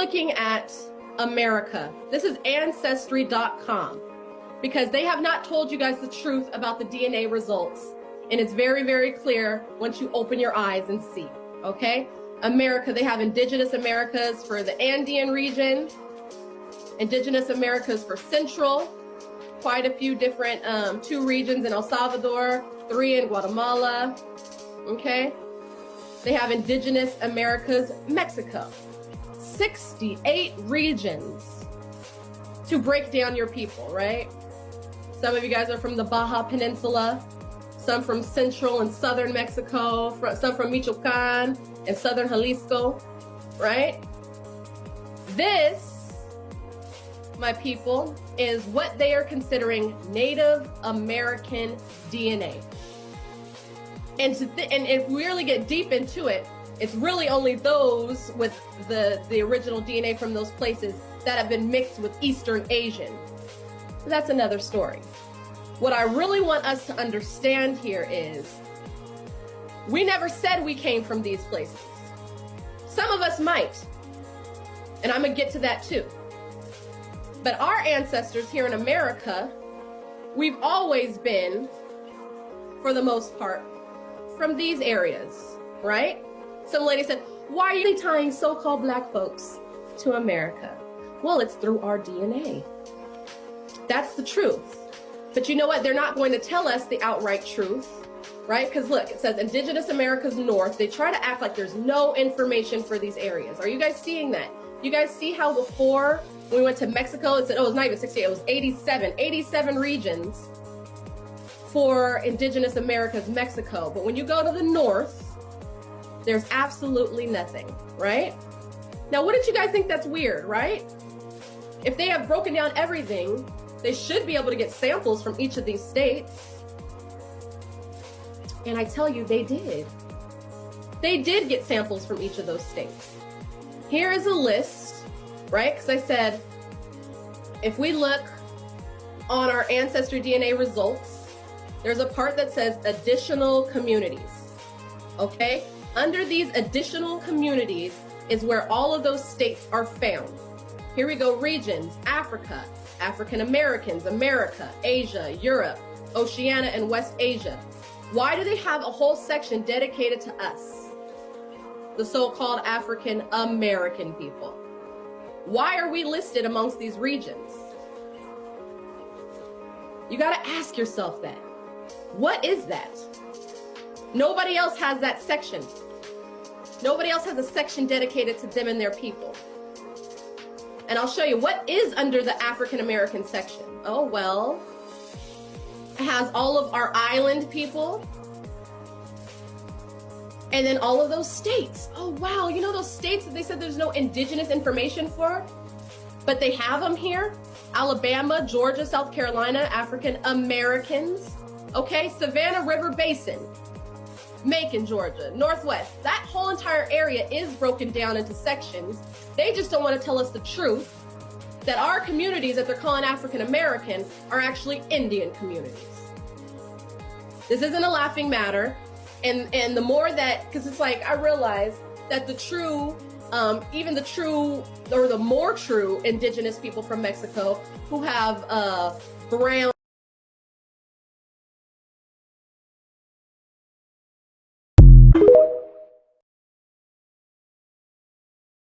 looking at America. This is Ancestry.com, because they have not told you guys the truth about the DNA results. And it's very, very clear once you open your eyes and see, okay? America, they have Indigenous Americas for the Andean region, Indigenous Americas for Central, quite a few different, 2 regions in El Salvador, 3 in Guatemala, okay? They have Indigenous Americas Mexico, 68 regions to break down your people, right? Some of you guys are from the Baja Peninsula, some from central and southern Mexico, some from Michoacan and southern Jalisco, right? This, my people, is what they are considering Native American DNA. And if we really get deep into it, it's really only those with the original DNA from those places that have been mixed with Eastern Asian. That's another story. What I really want us to understand here is, we never said we came from these places. Some of us might, and I'm gonna get to that too. But our ancestors here in America, we've always been, for the most part, from these areas, right? Some lady said, why are you tying so-called black folks to America? Well, it's through our DNA. That's the truth. But you know what? They're not going to tell us the outright truth, right? Because look, it says Indigenous Americas North. They try to act like there's no information for these areas. Are you guys seeing that? You guys see how before when we went to Mexico, it said, oh, it's not even 68, it was 87 regions for Indigenous Americas Mexico. But when you go to the north, there's absolutely nothing, right? Now, wouldn't you guys think that's weird, right? If they have broken down everything, they should be able to get samples from each of these states. And I tell you, they did. They did get samples from each of those states. Here is a list, right? Because I said, if we look on our Ancestry DNA results, there's a part that says additional communities, okay? Under these additional communities is where all of those states are found. Here we go, regions: Africa, African Americans, America, Asia, Europe, Oceania, and West Asia. Why do they have a whole section dedicated to us, the so-called African American people? Why are we listed amongst these regions? You got to ask yourself that. What is that? Nobody else has that section. Nobody else has a section dedicated to them and their people. And I'll show you what is under the African American section. Oh, well, it has all of our island people. And then all of those states. Oh, wow. You know those states that they said there's no indigenous information for? But they have them here. Alabama, Georgia, South Carolina, African Americans. Okay, Savannah River Basin, Macon, Georgia, Northwest. That whole entire area is broken down into sections. They just don't want to tell us the truth that our communities that they're calling African American are actually Indian communities. This isn't a laughing matter. And the more that, because it's like, I realize that the true, even the true, or the more true indigenous people from Mexico who have brown